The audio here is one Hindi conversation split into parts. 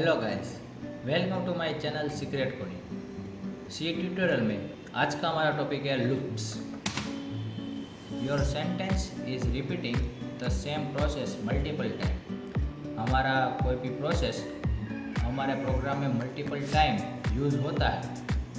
Hello guys, welcome to my channel secret coding. C tutorial में आज का हमारा टॉपिक है loops. Your sentence is repeating the same process multiple time. हमारा कोई भी प्रोसेस हमारे प्रोग्राम में मल्टीपल टाइम यूज़ होता है।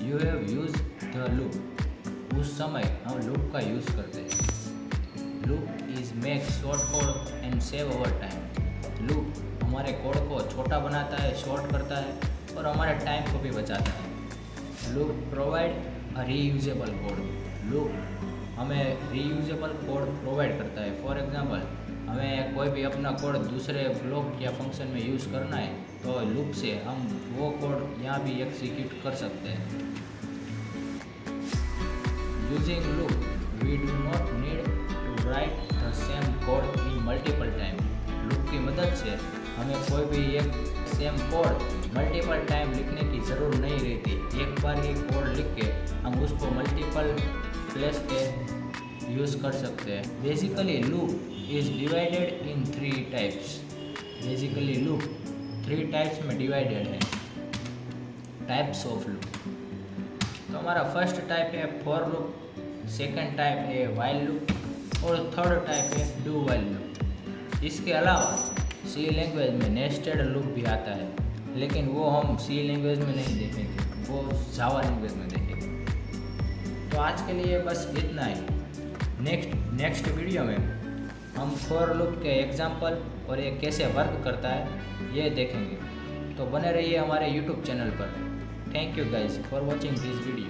You have use the loop. उस समय हम लूप का यूज़ करते हैं। Loop is make short code and save over time. Loop हमारे कोड को छोटा बनाता है, शॉर्ट करता है और हमारे टाइम को भी बचाता है। Loop provide a reusable code. Loop हमें रीयूजेबल कोड प्रोवाइड करता है। फॉर एग्जांपल, हमें कोई भी अपना कोड दूसरे ब्लॉक या फंक्शन में यूज़ करना है तो लूप से हम वो कोड यहाँ भी एग्जीक्यूट कर सकते हैं। Using loop we do not need to write the same code in multiple time. Loop की मदद से हमें कोई भी एक सेम कोड मल्टीपल टाइम लिखने की ज़रूर नहीं रहती। एक बार ही कोड लिख के हम उसको मल्टीपल प्लेस पे यूज़ कर सकते हैं। Basically loop is divided in 3 types. Basically loop 3 types में डिवाइडेड है। Types of loop. तो हमारा फर्स्ट टाइप है फॉर लूप, सेकंड टाइप है व्हाइल लूप और थर्ड टाइप है डू व्हाइल लूप। इसके अलावा सी लैंग्वेज में नेस्टेड लूप भी आता है, लेकिन वो हम सी लैंग्वेज में नहीं देखेंगे, वो जावा लैंग्वेज में देखेंगे। तो आज के लिए बस इतना ही। नेक्स्ट वीडियो में हम फॉर लूप के एग्जाम्पल और ये कैसे वर्क करता है ये देखेंगे। तो बने रहिए हमारे यूट्यूब चैनल पर। Thank you guys for watching this video.